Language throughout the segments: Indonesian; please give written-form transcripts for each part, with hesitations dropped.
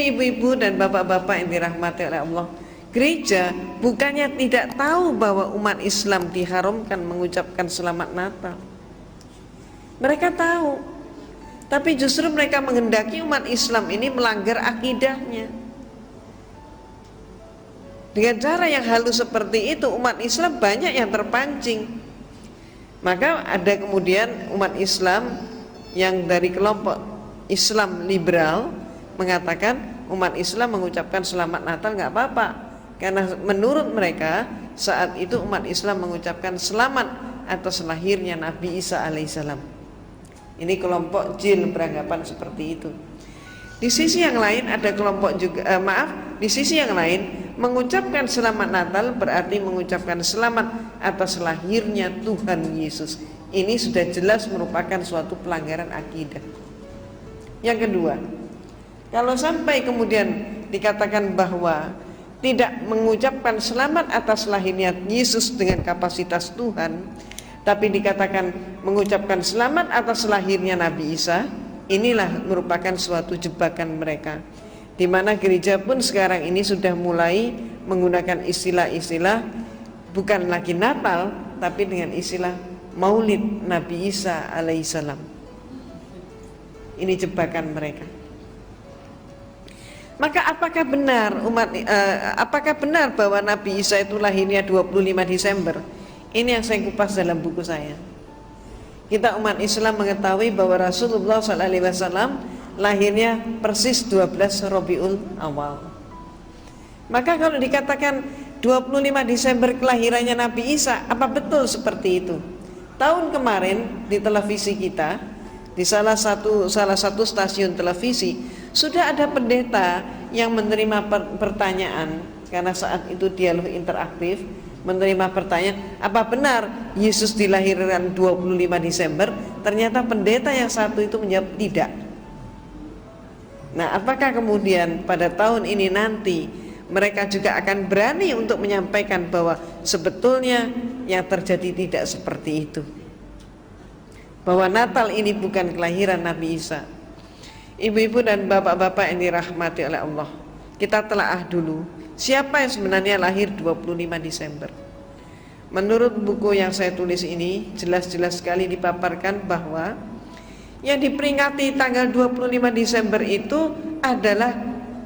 Jadi ibu-ibu dan bapak-bapak yang dirahmati oleh Allah, gereja bukannya tidak tahu bahwa umat Islam diharamkan mengucapkan selamat Natal. Mereka tahu, tapi justru mereka menghendaki umat Islam ini melanggar akidahnya. Dengan cara yang halus seperti itu, umat Islam banyak yang terpancing. Maka ada kemudian umat Islam yang dari kelompok Islam liberal mengatakan umat Islam mengucapkan selamat Natal nggak apa-apa, karena menurut mereka saat itu umat Islam mengucapkan selamat atas lahirnya Nabi Isa alaihissalam. Ini kelompok jil beranggapan seperti itu. Di sisi yang lain ada kelompok juga di sisi yang lain mengucapkan selamat Natal berarti mengucapkan selamat atas lahirnya Tuhan Yesus. Ini sudah jelas merupakan suatu pelanggaran akidah. Yang kedua, kalau sampai kemudian dikatakan bahwa tidak mengucapkan selamat atas lahirnya Yesus dengan kapasitas Tuhan, tapi dikatakan mengucapkan selamat atas lahirnya Nabi Isa, inilah merupakan suatu jebakan mereka, di mana gereja pun sekarang ini sudah mulai menggunakan istilah-istilah bukan lagi Natal, tapi dengan istilah Maulid Nabi Isa alaihissalam. Ini jebakan mereka. Maka apakah benar bahwa Nabi Isa itu lahirnya 25 Desember? Ini yang saya kupas dalam buku saya. Kita umat Islam mengetahui bahwa Rasulullah SAW lahirnya persis 12 Rabiul Awal. Maka kalau dikatakan 25 Desember kelahirannya Nabi Isa, apa betul seperti itu? Tahun kemarin di televisi kita, di salah satu stasiun televisi, sudah ada pendeta yang menerima pertanyaan, karena saat itu dialog interaktif, menerima pertanyaan, apa benar Yesus dilahirkan 25 Desember? Ternyata pendeta yang satu itu menjawab tidak. Nah, apakah kemudian pada tahun ini nanti mereka juga akan berani untuk menyampaikan bahwa sebetulnya yang terjadi tidak seperti itu, bahwa Natal ini bukan kelahiran Nabi Isa? Ibu-ibu dan bapak-bapak yang dirahmati oleh Allah, kita telaah dulu siapa yang sebenarnya lahir 25 Desember. Menurut buku yang saya tulis ini, jelas-jelas sekali dipaparkan bahwa yang diperingati tanggal 25 Desember itu adalah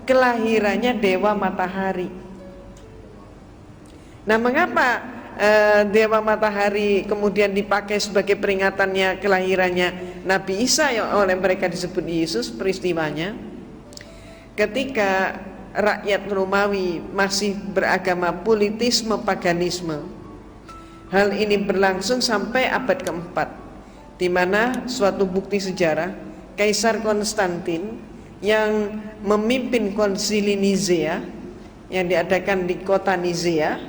kelahirannya Dewa Matahari. Nah, mengapa Dewa Matahari kemudian dipakai sebagai peringatannya kelahirannya Nabi Isa yang oleh mereka disebut Yesus? Peristiwanya ketika rakyat Romawi masih beragama politisme paganisme. Hal ini berlangsung sampai abad keempat, di mana suatu bukti sejarah Kaisar Konstantin yang memimpin konsili Nizea yang diadakan di kota Nizea,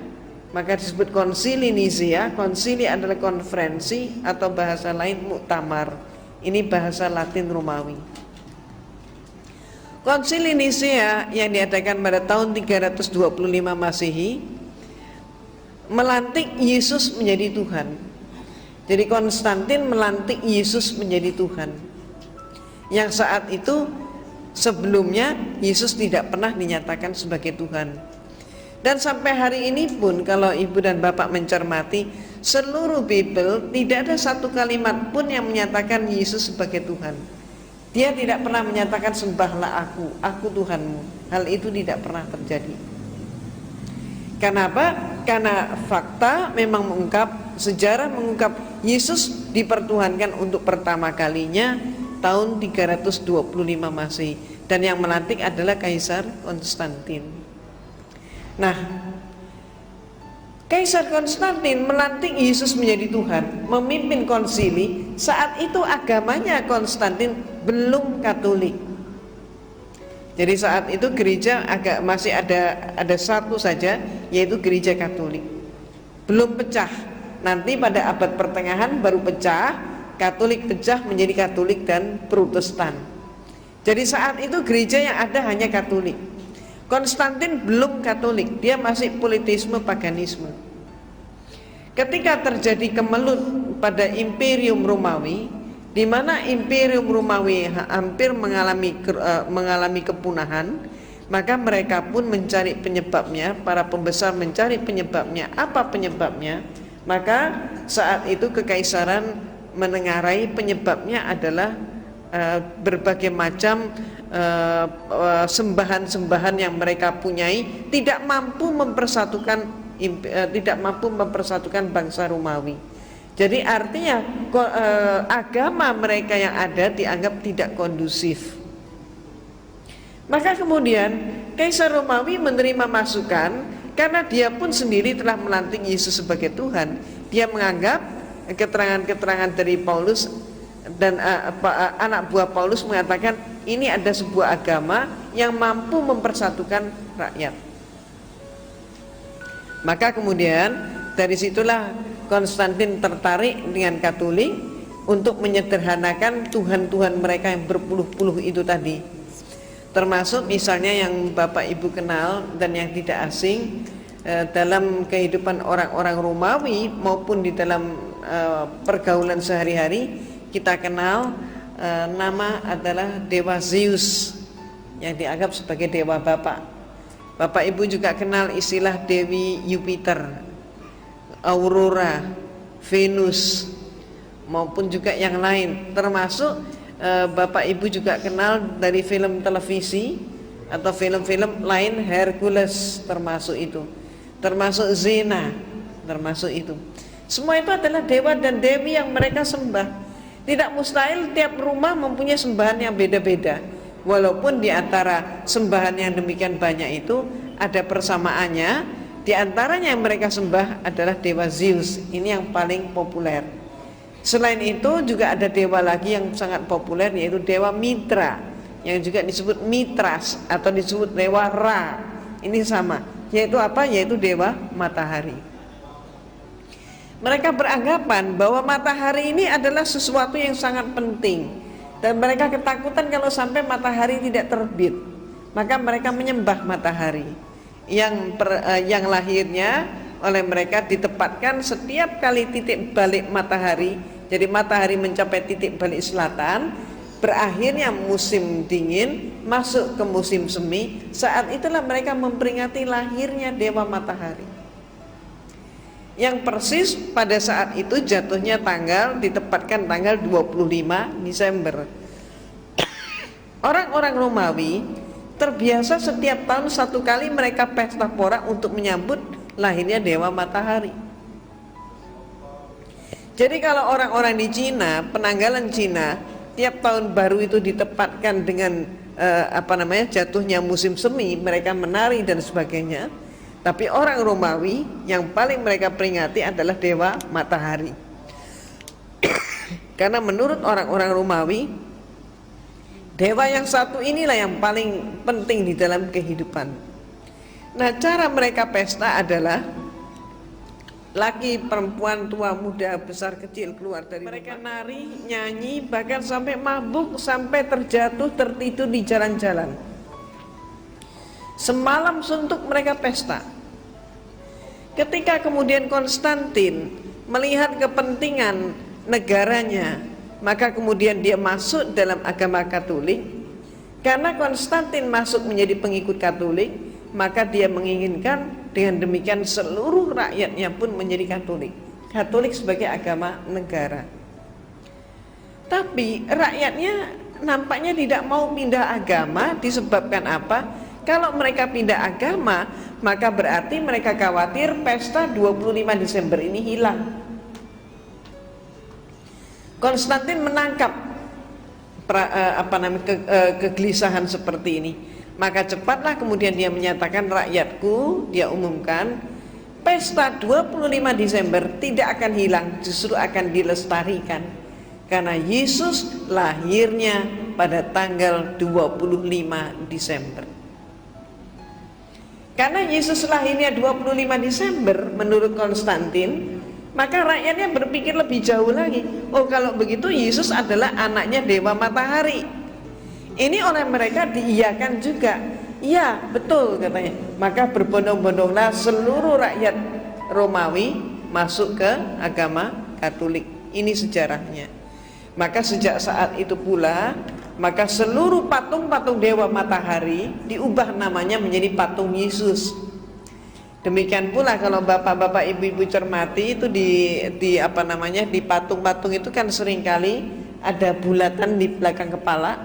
maka disebut konsili Nizea. Konsili adalah konferensi atau bahasa lain muktamar. Ini bahasa Latin Romawi. Konsili Nizea yang diadakan pada tahun 325 Masehi melantik Yesus menjadi Tuhan. Jadi Konstantin melantik Yesus menjadi Tuhan, yang saat itu sebelumnya Yesus tidak pernah dinyatakan sebagai Tuhan. Dan sampai hari ini pun kalau ibu dan bapak mencermati seluruh Bible, tidak ada satu kalimat pun yang menyatakan Yesus sebagai Tuhan. Dia tidak pernah menyatakan sembahlah aku Tuhanmu. Hal itu tidak pernah terjadi. Kenapa? Karena fakta memang mengungkap, sejarah mengungkap Yesus dipertuhankan untuk pertama kalinya tahun 325 Masehi, dan yang melantik adalah Kaisar Konstantin. Nah, Kaisar Konstantin melantik Yesus menjadi Tuhan, memimpin konsili. Saat itu agamanya Konstantin belum Katolik. Jadi saat itu gereja masih ada satu saja, yaitu gereja Katolik. Belum pecah. Nanti pada abad pertengahan baru pecah, Katolik pecah menjadi Katolik dan Protestan. Jadi saat itu gereja yang ada hanya Katolik. Konstantin belum Katolik, dia masih politisme paganisme. Ketika terjadi kemelut pada Imperium Romawi, di mana Imperium Romawi hampir mengalami kepunahan, Maka mereka pun mencari penyebabnya, para pembesar mencari penyebabnya. Apa penyebabnya? Maka saat itu kekaisaran menengarai penyebabnya adalah berbagai macam sembahan-sembahan yang mereka punyai tidak mampu mempersatukan bangsa Romawi. Jadi artinya agama mereka yang ada dianggap tidak kondusif. Maka kemudian Kaisar Romawi menerima masukan karena dia pun sendiri telah melantik Yesus sebagai Tuhan. Dia menganggap keterangan-keterangan dari Paulus dan anak buah Paulus mengatakan ini ada sebuah agama yang mampu mempersatukan rakyat. Maka kemudian dari situlah Konstantin tertarik dengan Katolik untuk menyederhanakan Tuhan-Tuhan mereka yang berpuluh-puluh itu tadi. Termasuk misalnya yang Bapak Ibu kenal dan yang tidak asing dalam kehidupan orang-orang Romawi maupun di dalam pergaulan sehari-hari, kita kenal nama adalah Dewa Zeus yang dianggap sebagai Dewa Bapak. Bapak Ibu juga kenal istilah Dewi Jupiter, Aurora, Venus, maupun juga yang lain. Termasuk Bapak Ibu juga kenal dari film televisi atau film-film lain, Hercules termasuk itu, termasuk Xena termasuk itu. Semua itu adalah dewa dan dewi yang mereka sembah. Tidak mustahil tiap rumah mempunyai sembahan yang beda-beda, walaupun di antara sembahan yang demikian banyak itu ada persamaannya. Di antaranya yang mereka sembah adalah Dewa Zeus. Ini yang paling populer. Selain itu juga ada dewa lagi yang sangat populer, yaitu Dewa Mitra, yang juga disebut Mitras atau disebut Dewa Ra. Ini sama, yaitu apa? Yaitu Dewa Matahari. Mereka beranggapan bahwa matahari ini adalah sesuatu yang sangat penting, dan mereka ketakutan kalau sampai matahari tidak terbit. Maka mereka menyembah matahari yang lahirnya oleh mereka ditempatkan setiap kali titik balik matahari. Jadi matahari mencapai titik balik selatan, berakhirnya musim dingin, masuk ke musim semi. Saat itulah mereka memperingati lahirnya Dewa Matahari, yang persis pada saat itu jatuhnya ditempatkan tanggal 25 Desember. Orang-orang Romawi terbiasa setiap tahun satu kali mereka pesta pora untuk menyambut lahirnya Dewa Matahari. Jadi kalau orang-orang di Cina, penanggalan Cina, tiap tahun baru itu ditempatkan dengan jatuhnya musim semi, mereka menari dan sebagainya. Tapi orang Romawi yang paling mereka peringati adalah Dewa Matahari. Karena menurut orang-orang Romawi, dewa yang satu inilah yang paling penting di dalam kehidupan. Nah, cara mereka pesta adalah laki, perempuan, tua, muda, besar, kecil keluar dari mereka rumah. Nari, nyanyi, bahkan sampai mabuk, sampai terjatuh, tertidur di jalan-jalan. Semalam suntuk mereka pesta. Ketika kemudian Konstantin melihat kepentingan negaranya, maka kemudian dia masuk dalam agama Katolik. Karena Konstantin masuk menjadi pengikut Katolik, maka dia menginginkan dengan demikian seluruh rakyatnya pun menjadi Katolik. Katolik sebagai agama negara. Tapi rakyatnya nampaknya tidak mau pindah agama. Disebabkan apa? Kalau mereka pindah agama, maka berarti mereka khawatir pesta 25 Desember ini hilang. Konstantin menangkap kegelisahan seperti ini. Maka cepatlah kemudian dia menyatakan, rakyatku, dia umumkan, pesta 25 Desember tidak akan hilang, justru akan dilestarikan. Karena Yesus lahirnya pada tanggal 25 Desember. Karena Yesus lahirnya 25 Desember menurut Konstantin, maka rakyatnya berpikir lebih jauh lagi. Oh, kalau begitu Yesus adalah anaknya Dewa Matahari. Ini oleh mereka diiyakan juga. Iya, betul katanya. Maka berbondong-bondonglah seluruh rakyat Romawi masuk ke agama Katolik. Ini sejarahnya. Maka sejak saat itu pula Maka seluruh patung-patung dewa matahari diubah namanya menjadi patung Yesus. Demikian pula kalau bapak-bapak ibu-ibu cermati itu di apa namanya, di patung-patung itu kan seringkali ada bulatan di belakang kepala.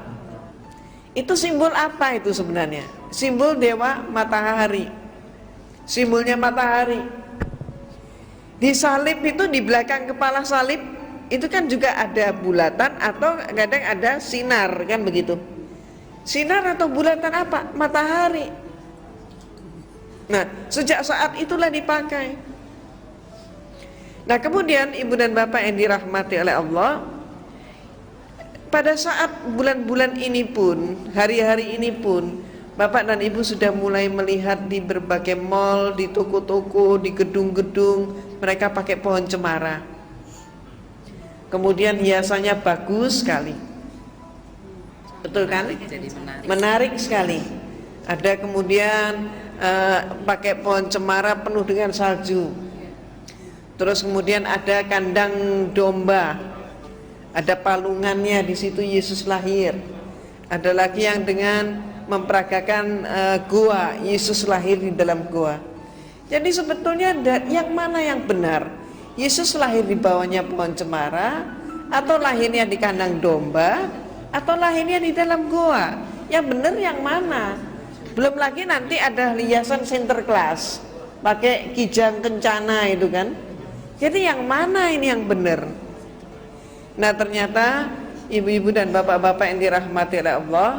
Itu simbol apa itu sebenarnya? Simbol dewa matahari. Simbolnya matahari. Di salib itu, di belakang kepala salib itu kan juga ada bulatan atau kadang ada sinar, kan begitu. Sinar atau bulatan apa? Matahari. Nah, sejak saat itulah dipakai. Nah, kemudian ibu dan bapak yang dirahmati oleh Allah, pada saat bulan-bulan ini pun, hari-hari ini pun, bapak dan ibu sudah mulai melihat di berbagai mall, di toko-toko, di gedung-gedung, mereka pakai pohon cemara. Kemudian hiasannya bagus sekali. Betul kan? Menarik sekali. Ada kemudian pakai pohon cemara penuh dengan salju. Terus kemudian ada kandang domba. Ada palungannya, di situ Yesus lahir. Ada lagi yang dengan memperagakan gua, Yesus lahir di dalam gua. Jadi sebetulnya yang mana yang benar? Yesus lahir di bawahnya pohon cemara, atau lahirnya di kandang domba, atau lahirnya di dalam gua? Yang benar yang mana? Belum lagi nanti ada hiasan Sinterklas, pakai kijang kencana itu kan. Jadi yang mana ini yang benar? Nah, ternyata ibu-ibu dan bapak-bapak yang dirahmati oleh Allah,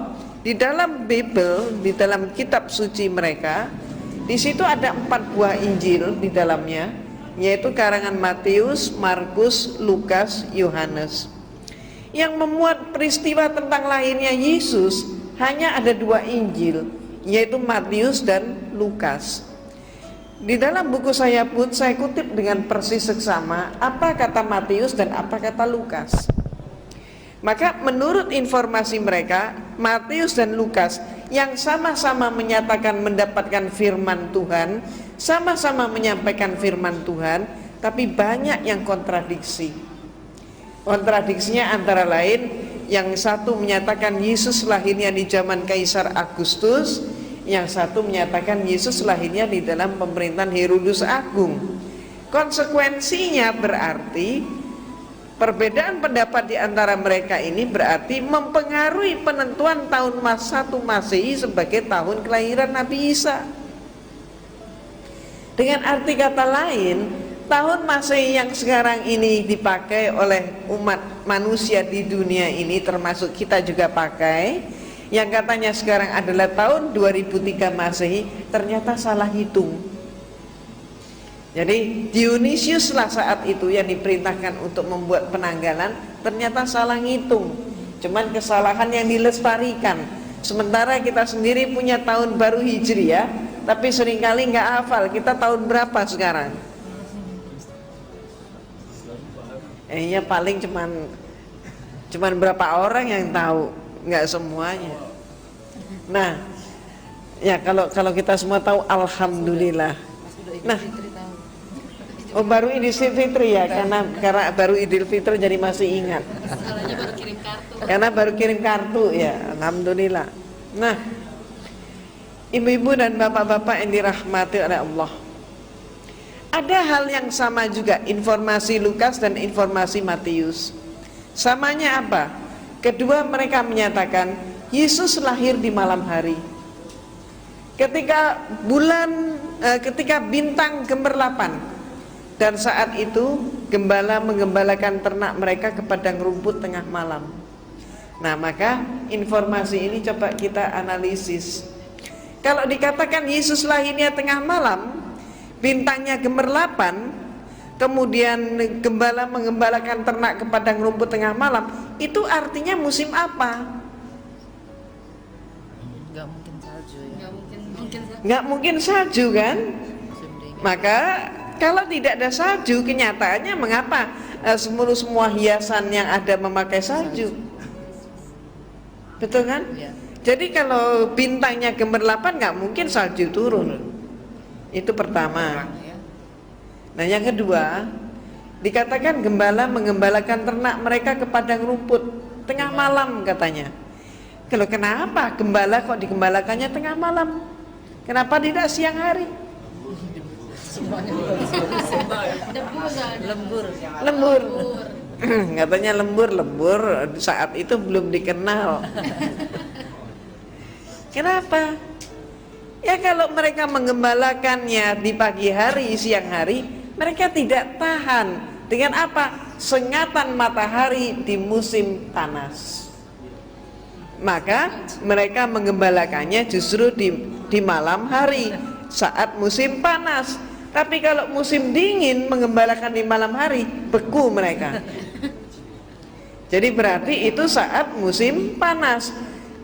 di dalam Bible, di dalam kitab suci mereka, di situ ada 4 buah Injil di dalamnya, yaitu karangan Matius, Markus, Lukas, Yohanes. Yang memuat peristiwa tentang lahirnya Yesus hanya ada 2 Injil, yaitu Matius dan Lukas. Di dalam buku saya pun saya kutip dengan persis seksama apa kata Matius dan apa kata Lukas. Maka menurut informasi mereka, Matius dan Lukas yang sama-sama menyatakan mendapatkan firman Tuhan, sama-sama menyampaikan firman Tuhan, tapi banyak yang kontradiksi. Kontradiksinya antara lain, yang satu menyatakan Yesus lahirnya di zaman Kaisar Agustus, yang satu menyatakan Yesus lahirnya di dalam pemerintahan Herodes Agung. Konsekuensinya berarti perbedaan pendapat di antara mereka ini berarti mempengaruhi penentuan tahun 1 Masehi sebagai tahun kelahiran Nabi Isa. Dengan arti kata lain, tahun Masehi yang sekarang ini dipakai oleh umat manusia di dunia ini, termasuk kita juga pakai, yang katanya sekarang adalah tahun 2003 Masehi, ternyata salah hitung. Jadi Dionysius lah saat itu yang diperintahkan untuk membuat penanggalan, ternyata salah ngitung. Cuman kesalahan yang dilestarikan. Sementara kita sendiri punya tahun baru Hijriah, tapi seringkali nggak hafal kita tahun berapa sekarang. Ya paling cuman berapa orang yang tahu, nggak semuanya. Nah, ya kalau kita semua tahu, alhamdulillah. Nah, oh baru Idul Fitri ya, karena baru Idul Fitri jadi masih ingat. Karena baru kirim kartu ya, alhamdulillah. Nah, ibu-ibu dan bapak-bapak yang dirahmati oleh Allah, ada hal yang sama juga informasi Lukas dan informasi Matius. Samanya apa? Kedua mereka menyatakan Yesus lahir di malam hari. Ketika bintang gemerlapan, dan saat itu gembala menggembalakan ternak mereka ke padang rumput tengah malam. Nah, maka informasi ini coba kita analisis. Kalau dikatakan Yesus lahirnya tengah malam, bintangnya gemerlapan, kemudian gembala menggembalakan ternak ke padang rumput tengah malam, itu artinya musim apa? Nggak mungkin salju ya. Nggak mungkin salju kan? Maka kalau tidak ada salju, kenyataannya mengapa semua hiasan yang ada memakai salju? Betul kan? Ya. Jadi kalau bintangnya gemerlapan, nggak mungkin salju turun. Itu pertama. Nah, yang kedua, dikatakan gembala menggembalakan ternak mereka ke padang rumput tengah malam katanya. Kalau kenapa gembala kok digembalakannya tengah malam? Kenapa tidak siang hari? Lembur. Katanya lembur saat itu belum dikenal. Kenapa? Ya kalau mereka menggembalakannya di pagi hari, siang hari, mereka tidak tahan dengan apa? Sengatan matahari di musim panas. Maka mereka menggembalakannya justru di malam hari saat musim panas. Tapi kalau musim dingin menggembalakan di malam hari, beku mereka. Jadi berarti itu saat musim panas.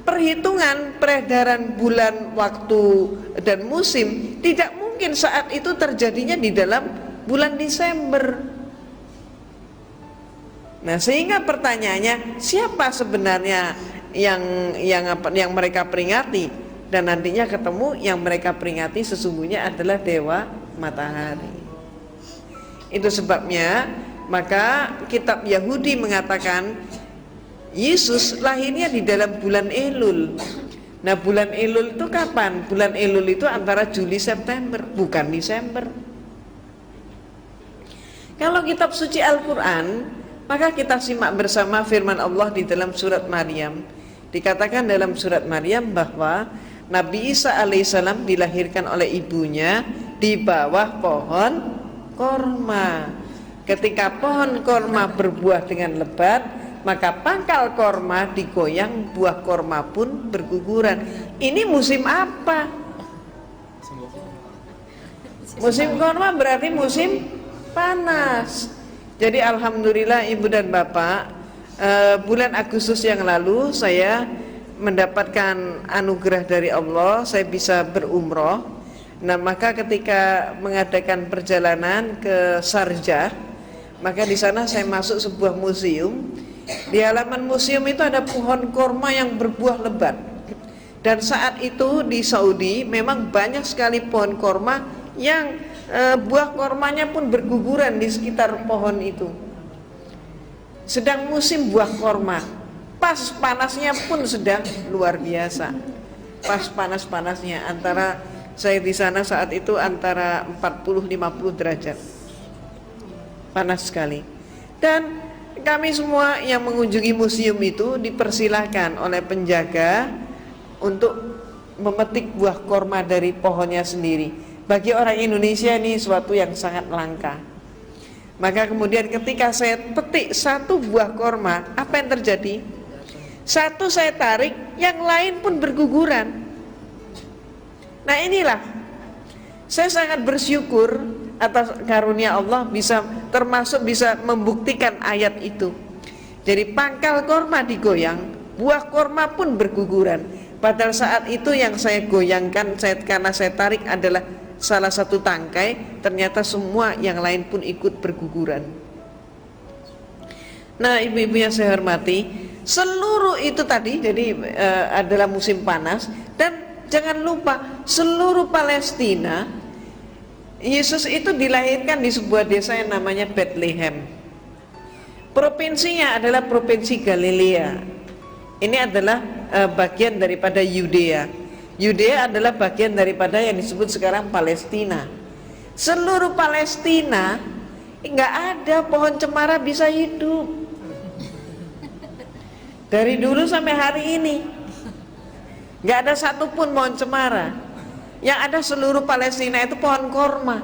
Perhitungan peredaran bulan, waktu dan musim tidak mungkin saat itu terjadinya di dalam bulan Desember. Nah, sehingga pertanyaannya, siapa sebenarnya yang mereka peringati? Dan nantinya ketemu yang mereka peringati sesungguhnya adalah dewa matahari. Itu sebabnya maka kitab Yahudi mengatakan Yesus lahirnya di dalam bulan Elul. Nah, bulan Elul itu kapan? Bulan Elul itu antara Juli September, bukan Desember. Kalau kitab suci Al-Quran, maka kita simak bersama firman Allah di dalam surat Maryam. Dikatakan dalam surat Maryam bahwa Nabi Isa alaihissalam dilahirkan oleh ibunya di bawah pohon korma. Ketika pohon korma berbuah dengan lebat, maka pangkal korma digoyang, buah korma pun berguguran. Ini musim apa? Musim korma berarti musim panas. Jadi alhamdulillah ibu dan bapak, bulan Agustus yang lalu saya mendapatkan anugerah dari Allah, saya bisa berumroh. Nah, maka ketika mengadakan perjalanan ke Sharjah, maka di sana saya masuk sebuah museum. Di halaman museum itu ada pohon korma yang berbuah lebat. Dan saat itu di Saudi memang banyak sekali pohon korma yang buah kormanya pun berguguran di sekitar pohon itu. Sedang musim buah korma, pas panasnya pun sedang luar biasa. Pas panas-panasnya, antara saya di sana saat itu antara 40-50 derajat. Panas sekali. Dan kami semua yang mengunjungi museum itu dipersilahkan oleh penjaga untuk memetik buah korma dari pohonnya sendiri. Bagi orang Indonesia ini suatu yang sangat langka. Maka kemudian ketika saya petik satu buah korma, apa yang terjadi? Satu saya tarik, yang lain pun berguguran. Nah, inilah saya sangat bersyukur atas karunia Allah termasuk bisa membuktikan ayat itu. Jadi pangkal korma digoyang, buah korma pun berguguran. Padahal saat itu yang saya goyangkan, karena saya tarik adalah salah satu tangkai, ternyata semua yang lain pun ikut berguguran. Nah, ibu-ibu yang saya hormati, seluruh itu tadi jadi adalah musim panas. Dan jangan lupa seluruh Palestina, Yesus itu dilahirkan di sebuah desa yang namanya Bethlehem. Provinsinya adalah provinsi Galilea. Ini adalah bagian daripada Yudea. Yudea adalah bagian daripada yang disebut sekarang Palestina. Seluruh Palestina nggak ada pohon cemara bisa hidup. Dari dulu sampai hari ini nggak ada satupun pohon cemara. Yang ada seluruh Palestina itu pohon korma.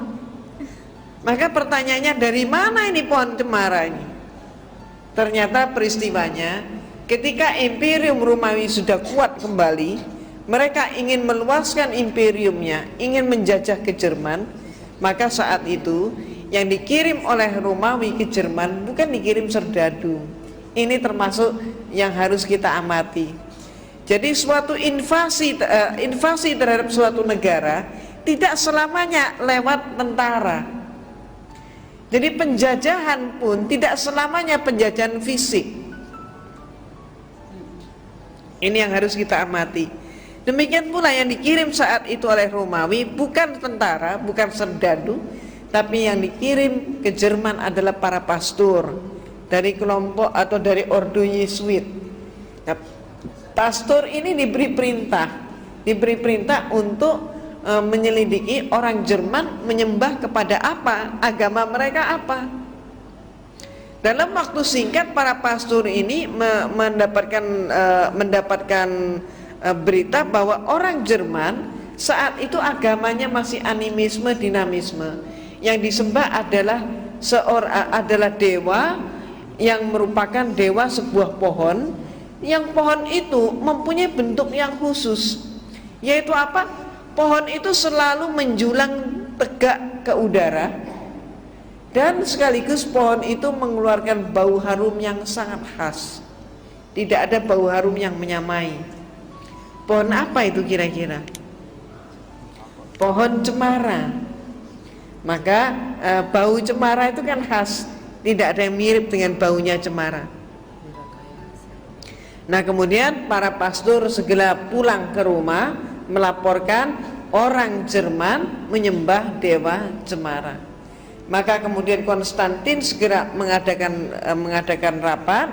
Maka pertanyaannya, dari mana ini pohon cemara ini? Ternyata peristiwanya ketika Imperium Romawi sudah kuat kembali, mereka ingin meluaskan imperiumnya, ingin menjajah ke Jerman. Maka saat itu yang dikirim oleh Romawi ke Jerman bukan dikirim serdadu. Ini termasuk yang harus kita amati. Jadi suatu invasi terhadap suatu negara tidak selamanya lewat tentara. Jadi penjajahan pun tidak selamanya penjajahan fisik. Ini yang harus kita amati. Demikian pula yang dikirim saat itu oleh Romawi bukan tentara, bukan serdadu, tapi yang dikirim ke Jerman adalah para pastor dari kelompok atau dari ordo Yesuit. Nah, pastor ini diberi perintah untuk menyelidiki orang Jerman menyembah kepada apa, agama mereka apa. Dalam waktu singkat para pastor ini mendapatkan berita bahwa orang Jerman saat itu agamanya masih animisme, dinamisme. Yang disembah adalah dewa yang merupakan dewa sebuah pohon, yang pohon itu mempunyai bentuk yang khusus, yaitu apa? Pohon itu selalu menjulang tegak ke udara, dan sekaligus pohon itu mengeluarkan bau harum yang sangat khas. Tidak ada bau harum yang menyamai. Pohon apa itu kira-kira? Pohon cemara. Maka bau cemara itu kan khas, tidak ada yang mirip dengan baunya cemara. Nah, kemudian para pastor segera pulang ke rumah melaporkan orang Jerman menyembah dewa cemara. Maka kemudian Konstantin segera mengadakan rapat,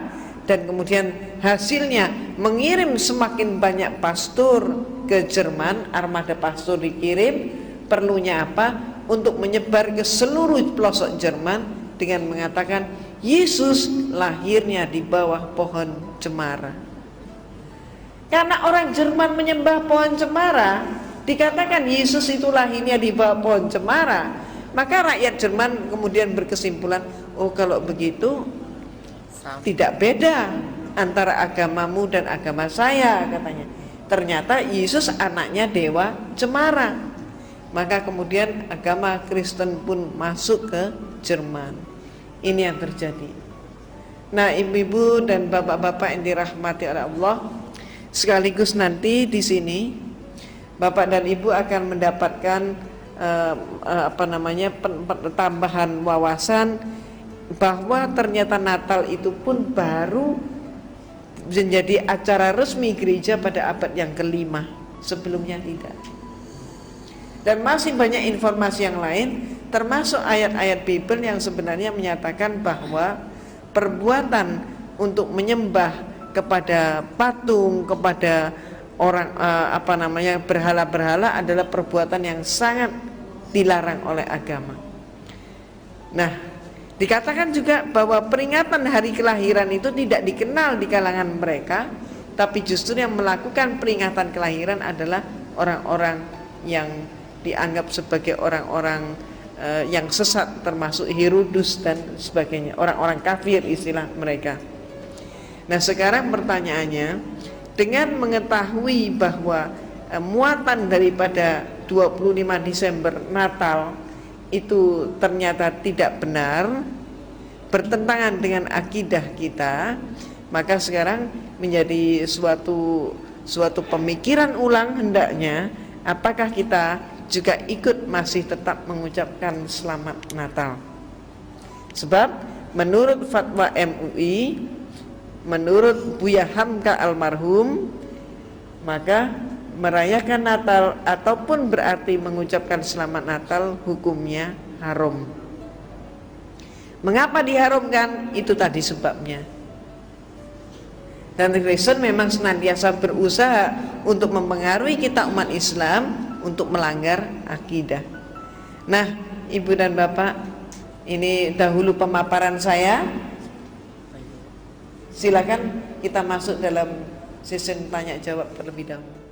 dan kemudian hasilnya mengirim semakin banyak pastor ke Jerman. Armada pastor dikirim, perlunya apa? Untuk menyebar ke seluruh pelosok Jerman dengan mengatakan Yesus lahirnya di bawah pohon cemara. Karena orang Jerman menyembah pohon cemara, dikatakan Yesus itu lahirnya di bawah pohon cemara, maka rakyat Jerman kemudian berkesimpulan, oh kalau begitu tidak beda antara agamamu dan agama saya, katanya. Ternyata Yesus anaknya dewa cemara. Maka kemudian agama Kristen pun masuk ke Jerman. Ini yang terjadi. Nah, ibu-ibu dan bapak-bapak yang dirahmati oleh Allah, sekaligus nanti di sini bapak dan ibu akan mendapatkan tambahan wawasan bahwa ternyata Natal itu pun baru menjadi acara resmi gereja pada abad yang ke-5, sebelumnya tidak. Dan masih banyak informasi yang lain, termasuk ayat-ayat Bible yang sebenarnya menyatakan bahwa perbuatan untuk menyembah kepada patung, kepada orang berhala-berhala adalah perbuatan yang sangat dilarang oleh agama. Nah, dikatakan juga bahwa peringatan hari kelahiran itu tidak dikenal di kalangan mereka, tapi justru yang melakukan peringatan kelahiran adalah orang-orang yang dianggap sebagai orang-orang yang sesat, termasuk Herodus dan sebagainya, orang-orang kafir istilah mereka. Nah, sekarang pertanyaannya, dengan mengetahui bahwa muatan daripada 25 Desember Natal itu ternyata tidak benar, bertentangan dengan akidah kita, maka sekarang menjadi suatu pemikiran ulang hendaknya, apakah kita juga ikut masih tetap mengucapkan selamat Natal. Sebab menurut fatwa MUI, menurut Buya Hamka almarhum, maka merayakan Natal ataupun berarti mengucapkan selamat Natal hukumnya haram. Mengapa diharamkan? Itu tadi sebabnya. Dan Kristen memang senantiasa berusaha untuk mempengaruhi kita umat Islam untuk melanggar akidah. Nah, ibu dan bapak, ini dahulu pemaparan saya. Silakan kita masuk dalam sesi tanya jawab terlebih dahulu.